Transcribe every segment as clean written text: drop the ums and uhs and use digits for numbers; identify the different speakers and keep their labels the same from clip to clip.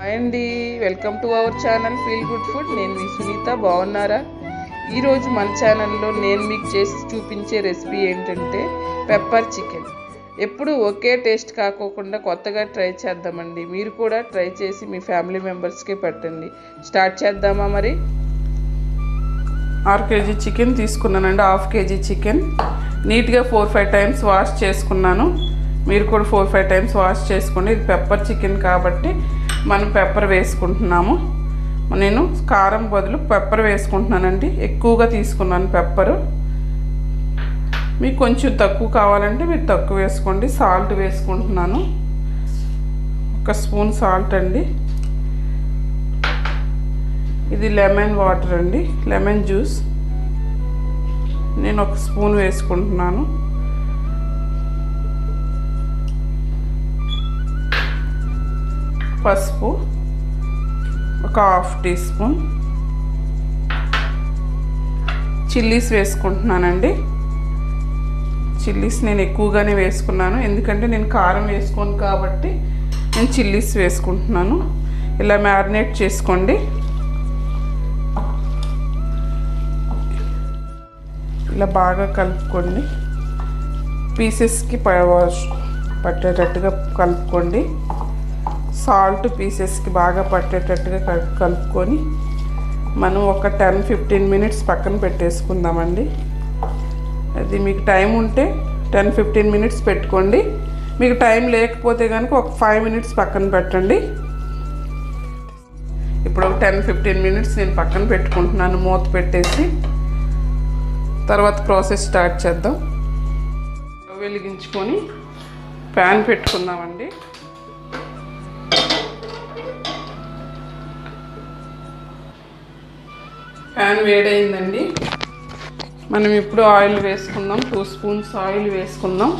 Speaker 1: Hi అండి, welcome to our channel feel good food. నేను మీ సునీత. బాగున్నారా? ఈరోజు మన ఛానల్లో నేను మీకు చేసి చూపించే రెసిపీ ఏంటంటే పెప్పర్ చికెన్. ఎప్పుడు ఒకే టేస్ట్ కాకోకుండా కొత్తగా ట్రై చేద్దామండి. మీరు కూడా ట్రై చేసి మీ ఫ్యామిలీ మెంబర్స్కి పెట్టండి. స్టార్ట్ చేద్దామా మరి? 6 kg చికెన్ తీసుకున్నానండి. 1/2 kg చికెన్ నీట్గా 4-5 టైమ్స్ వాష్ చేసుకున్నాను. మీరు కూడా 4-5 టైమ్స్ వాష్ చేసుకోండి. ఇది పెప్పర్ చికెన్ కాబట్టి మనం పెప్పర్ వేసుకుంటున్నాము. నేను కారం బదులు పెప్పర్ వేసుకుంటున్నానండి. ఎక్కువగా తీసుకున్నాను పెప్పరు. మీకు కొంచెం తక్కువ కావాలంటే మీరు తక్కువ వేసుకోండి. సాల్ట్ వేసుకుంటున్నాను, 1 స్పూన్ సాల్ట్ అండి. ఇది లెమన్ వాటర్ అండి, లెమన్ జ్యూస్. నేను 1 స్పూన్ వేసుకుంటున్నాను. పసుపు 1/2 టీ స్పూన్. చిల్లీస్ వేసుకుంటున్నానండి. చిల్లీస్ నేను ఎక్కువగానే వేసుకున్నాను, ఎందుకంటే నేను కారం వేసుకోను కాబట్టి నేను చిల్లీస్ వేసుకుంటున్నాను. ఇలా మ్యారినేట్ చేసుకోండి. ఇలా బాగా కలుపుకోండి. పీసెస్కి పట్టేటట్టుగా కలుపుకోండి. సాల్ట్ పీసెస్కి బాగా పట్టేటట్టుగా కలుపుకొని మనం ఒక 10-15 మినిట్స్ పక్కన పెట్టేసుకుందామండి. అది మీకు టైం ఉంటే 10-15 మినిట్స్ పెట్టుకోండి. మీకు టైం లేకపోతే కనుక ఒక 5 మినిట్స్ పక్కన పెట్టండి. ఇప్పుడు ఒక 10-15 మినిట్స్ నేను పక్కన పెట్టుకుంటున్నాను మూత పెట్టేసి. తర్వాత ప్రాసెస్ స్టార్ట్ చేద్దాం. స్టవ్ వెలిగించుకొని ప్యాన్ పెట్టుకుందామండి. ప్యాన్ వేడైందండి. మనం ఇప్పుడు ఆయిల్ వేసుకుందాం. 2 స్పూన్స్ ఆయిల్ వేసుకుందాం.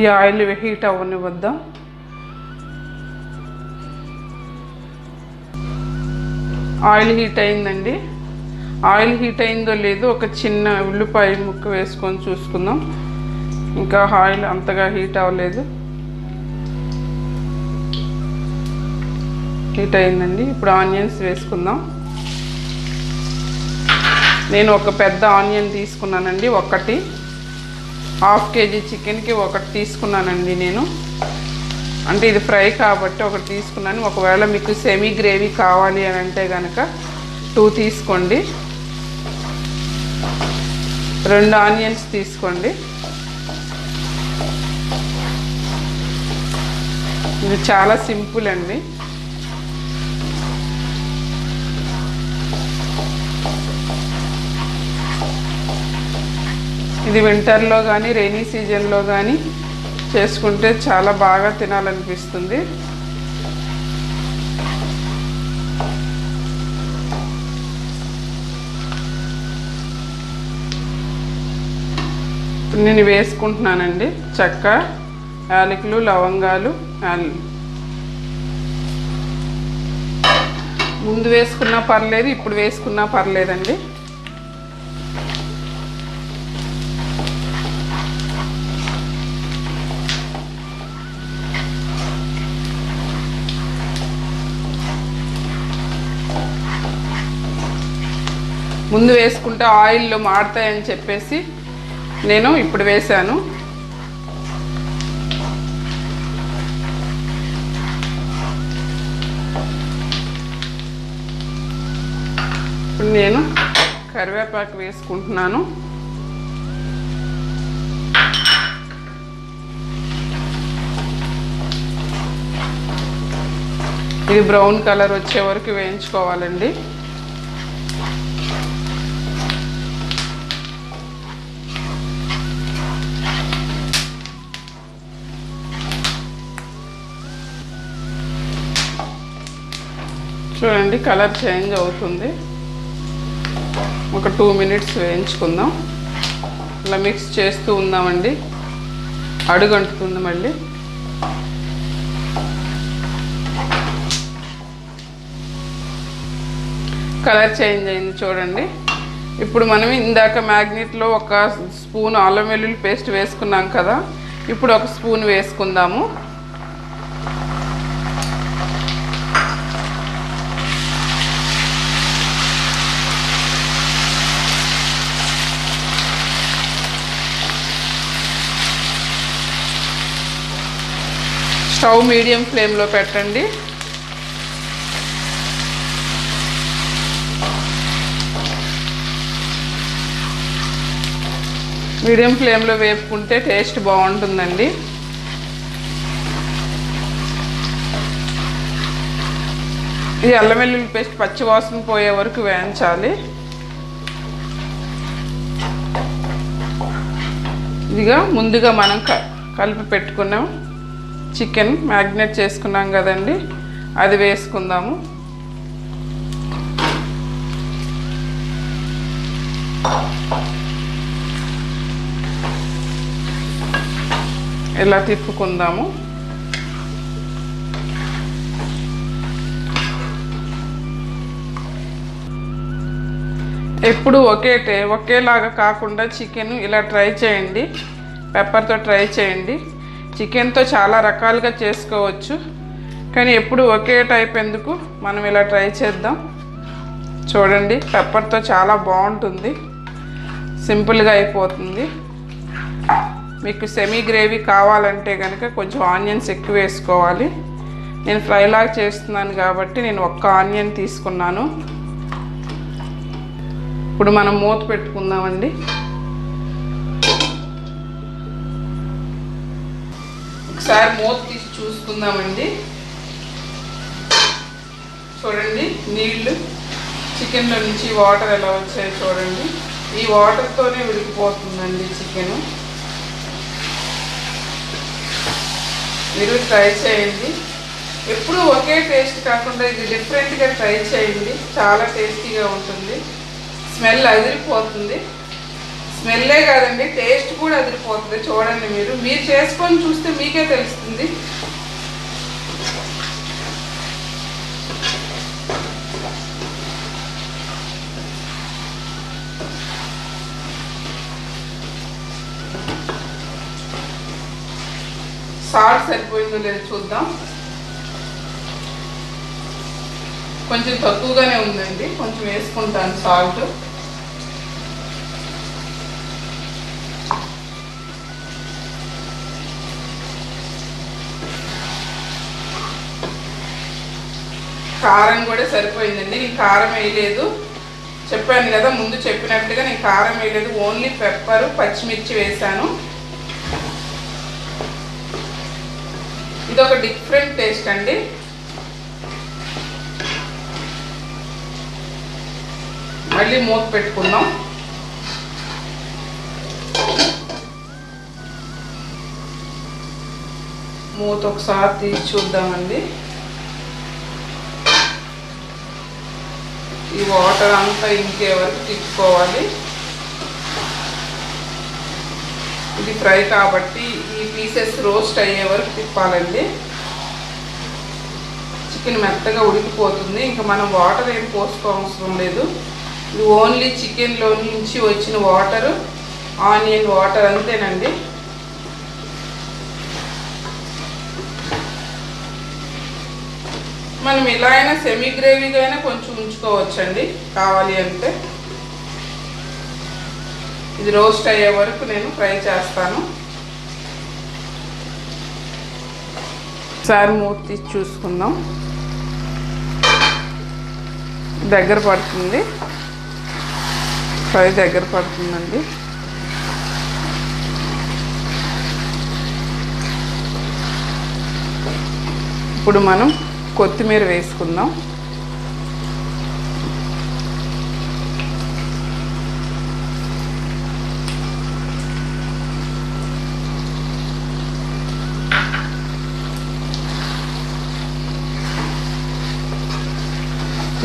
Speaker 1: ఈ ఆయిల్ హీట్ అవ్వనివ్వద్దాం. ఆయిల్ హీట్ అయిందండి. ఆయిల్ హీట్ అయిందో లేదో ఒక చిన్న ఉల్లిపాయ ముక్క వేసుకొని చూసుకుందాం. ఇంకా ఆయిల్ అంతగా హీట్ అవ్వలేదు. హీట్ అయిందండి. ఇప్పుడు ఆనియన్స్ వేసుకుందాం. నేను ఒక పెద్ద ఆనియన్ తీసుకున్నానండి. 1/2 kg చికెన్కి 1 తీసుకున్నానండి నేను. అంటే ఇది ఫ్రై కాబట్టి 1 తీసుకున్నాను. ఒకవేళ మీకు సెమీ గ్రేవీ కావాలి అని అంటే కనుక 2 తీసుకోండి. 2 ఆనియన్స్ తీసుకోండి. ఇది చాలా సింపుల్ అండి. ఇది వింటర్లో కానీ రైనీ సీజన్లో కానీ చేసుకుంటే చాలా బాగా తినాలనిపిస్తుంది. నేను వేసుకుంటున్నానండి. చెక్క, యాలకులు, లవంగాలు. ముందు వేసుకున్నా పర్లేదు, ఇప్పుడు వేసుకున్నా పర్లేదండి. ముందు వేసుకుంటే ఆయిల్లో మాడతాయని చెప్పేసి నేను ఇప్పుడు వేసాను. ఇప్పుడు నేను కరివేపాకు వేసుకుంటున్నాను. ఇది బ్రౌన్ కలర్ వచ్చే వరకు వేయించుకోవాలండి. చూడండి, కలర్ చేంజ్ అవుతుంది. ఒక 2 మినిట్స్ వేయించుకుందాం. ఇలా మిక్స్ చేస్తూ ఉందామండి. అడుగంటుతుంది మళ్ళీ. కలర్ చేంజ్ అయింది చూడండి. ఇప్పుడు మనం ఇందాక మ్యాగ్నెట్లో ఒక స్పూన్ అల్లం వెల్లుల్లి పేస్ట్ వేసుకున్నాం కదా, ఇప్పుడు ఒక స్పూన్ వేసుకుందాము. స్టవ్ మీడియం ఫ్లేమ్లో పెట్టండి. మీడియం ఫ్లేమ్లో వేపుకుంటే టేస్ట్ బాగుంటుందండి. ఈ అల్లం వెల్లుల్లి పేస్ట్ పచ్చి వాసన పోయే వరకు వేయించాలి. ఇదిగా ముందుగా మనం కలిపి పెట్టుకున్నాం చికెన్ మ్యాగ్నేట్ చేసుకున్నాం కదండి, అది వేసుకుందాము. ఇలా తిప్పుకుందాము. ఎప్పుడు ఒకేలాగా కాకుండా చికెన్ ఇలా ట్రై చేయండి, పెప్పర్తో ట్రై చేయండి. చికెన్తో చాలా రకాలుగా చేసుకోవచ్చు, కానీ ఎప్పుడు ఒకే టైప్ ఎందుకు, మనం ఇలా ట్రై చేద్దాం. చూడండి, పెప్పర్తో చాలా బాగుంటుంది, సింపుల్గా అయిపోతుంది. మీకు సెమీ గ్రేవీ కావాలంటే కనుక కొంచెం ఆనియన్స్ ఎక్కువ వేసుకోవాలి. నేను ఫ్రైలాగా చేస్తున్నాను కాబట్టి నేను ఒక్క ఆనియన్ తీసుకున్నాను. ఇప్పుడు మనం మూత పెట్టుకుందామండి. ఒకసారి మూత తీసి చూసుకుందామండి. చూడండి, నీళ్ళు చికెన్లో నుంచి వాటర్ ఎలా వచ్చాయి చూడండి. ఈ వాటర్తోనే ఉడికిపోతుందండి చికెను. మీరు ట్రై చేయండి. ఎప్పుడు ఒకే టేస్ట్ కాకుండా ఇది డిఫరెంట్గా ట్రై చేయండి, చాలా టేస్టీగా ఉంటుంది. స్మెల్ అదిరిపోతుంది. స్మెల్లే కాదండి, టేస్ట్ కూడా అదిరిపోతుంది. చూడండి, మీరు చేసుకొని చూస్తే మీకే తెలుస్తుంది. సాల్ట్ సరిపోయిందో లేదో చూద్దాం. కొంచెం తక్కువగానే ఉందండి, కొంచెం వేసుకుంటాను సాల్ట్. కారం కూడా సరిపోయిందండి. నేను కారం వేయలేదు, చెప్పాను కదా ముందు చెప్పినట్టుగా, నేను కారం వేయలేదు, ఓన్లీ పెప్పర్ పచ్చిమిర్చి వేసాను. ఇది ఒక డిఫరెంట్ టేస్ట్ అండి. మళ్ళీ మూత పెట్టుకుందాం. మూత ఒకసారి తీసి చూద్దామండి. ఈ వాటర్ అంతా ఇంకే వరకు తిప్పుకోవాలి. ఇది ఫ్రై కాబట్టి ఈ పీసెస్ రోస్ట్ అయ్యే వరకు తిప్పాలండి. చికెన్ మెత్తగా ఉడికిపోతుంది. ఇంకా మనం వాటర్ ఏం పోసుకోవసరం లేదు. ఇది ఓన్లీ చికెన్లో నుంచి వచ్చిన వాటర్, ఆనియన్ వాటర్ అంతేనండి. మనం ఇలా అయినా సెమీ గ్రేవీగా అయినా కొంచెం ఉంచుకోవచ్చండి కావాలి అంటే. ఇది రోస్ట్ అయ్యే వరకు నేను ఫ్రై చేస్తాను. ఒకసారి మూత తీసి చూసుకుందాం. దగ్గర పడుతుంది, ఫ్రై దగ్గర పడుతుందండి. ఇప్పుడు మనం కొత్తిమీర వేసుకుందాం.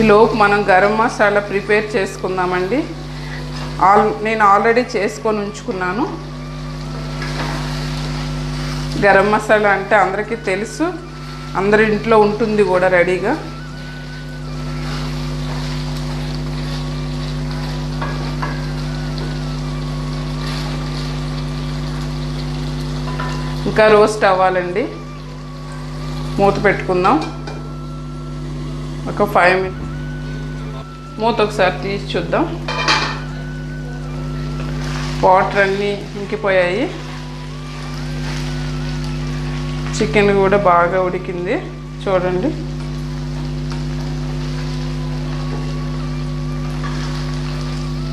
Speaker 1: ఈలోపు మనం గరం మసాలా ప్రిపేర్ చేసుకుందామండి. నేను ఆల్రెడీ చేసుకొని ఉంచుకున్నాను. గరం మసాలా అంటే అందరికీ తెలుసు, అందరి ఇంట్లో ఉంటుంది కూడా రెడీగా. ఇంకా రోస్ట్ అవ్వాలండి. మూత పెట్టుకుందాం ఒక 5 మినిట్స్. మూత ఒకసారి తీసి చూద్దాం. వాటర్ అన్నీ ఇంకిపోయాయి. చికెన్ కూడా బాగా ఉడికింది చూడండి.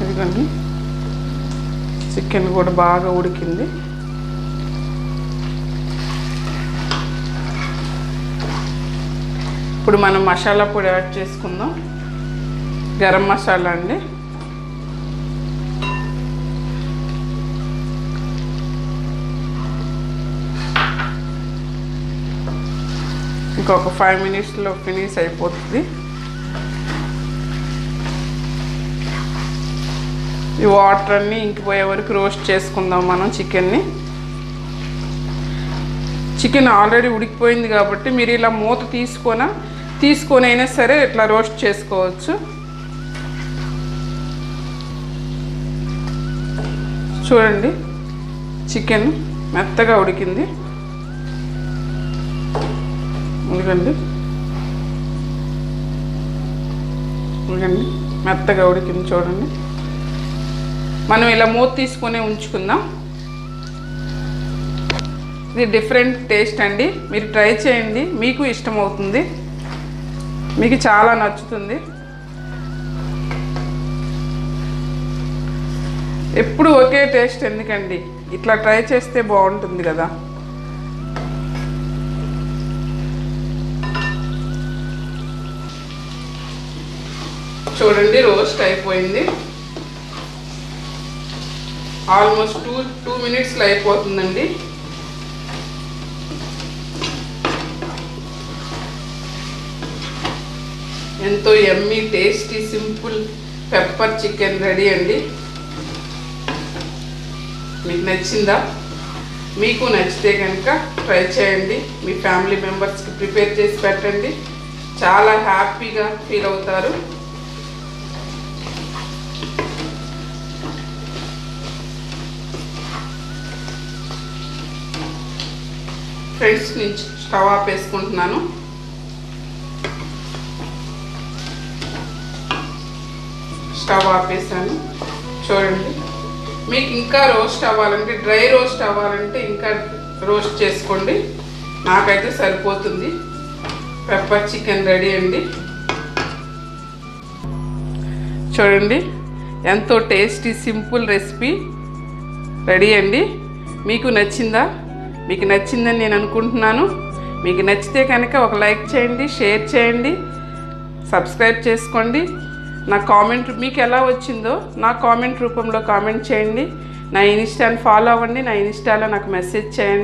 Speaker 1: ఇదిగోండి చికెన్ కూడా బాగా ఉడికింది. ఇప్పుడు మనం మసాలా పొడి యాడ్ చేసుకుందాం. గరం మసాలా అండి. ఇంకొక 5 మినిట్స్లో ఫినిష్ అయిపోతుంది. ఈ వాటర్ అన్నీ ఇంకిపోయే వరకు రోస్ట్ చేసుకుందాం మనం చికెన్ని. చికెన్ ఆల్రెడీ ఉడికిపోయింది కాబట్టి మీరు ఇలా మూత తీసుకొని అయినా సరే ఇట్లా రోస్ట్ చేసుకోవచ్చు. చూడండి చికెన్ మెత్తగా ఉడికింది. ఉడకండి మెత్తగా ఉడికింది చూడండి. మనం ఇలా మూత తీసుకొని ఉంచుకుందాం. ఇది డిఫరెంట్ టేస్ట్ అండి. మీరు ట్రై చేయండి, మీకు ఇష్టమవుతుంది, మీకు చాలా నచ్చుతుంది. ఎప్పుడు ఒకే టేస్ట్ ఎందుకండి, ఇట్లా ట్రై చేస్తే బాగుంటుంది కదా. చూడండి రోస్ట్ అయిపోయింది. ఆల్మోస్ట్ 2 మినిట్స్లో అయిపోతుందండి. ఎంతో yummy tasty simple pepper chicken ready అండి. మీకు నచ్చిందా? మీకు నచ్చితే కనుక ట్రై చేయండి. మీ ఫ్యామిలీ మెంబర్స్కి ప్రిపేర్ చేసి పెట్టండి. చాలా హ్యాపీగా ఫీల్ అవుతారు. ఫ్రెండ్స్ నుంచి స్టవ్ ఆపేసుకుంటున్నాను. స్టవ్ ఆపేసాను. చూడండి మీకు ఇంకా రోస్ట్ అవ్వాలంటే, డ్రై రోస్ట్ అవ్వాలంటే ఇంకా రోస్ట్ చేసుకోండి. నాకైతే సరిపోతుంది. పెప్పర్ చికెన్ రెడీ అండి. చూడండి ఎంతో టేస్టీ సింపుల్ రెసిపీ రెడీ అండి. మీకు నచ్చిందా? మీకు నచ్చిందని నేను అనుకుంటున్నాను. మీకు నచ్చితే కనుక ఒక లైక్ చేయండి, షేర్ చేయండి, సబ్స్క్రైబ్ చేసుకోండి. నా కామెంట్ మీకు ఎలా వచ్చిందో నా కామెంట్ రూపంలో కామెంట్ చేయండి. నా ఇన్స్టాని ఫాలో అవ్వండి. నా ఇన్స్టాలో నాకు మెసేజ్ చేయండి.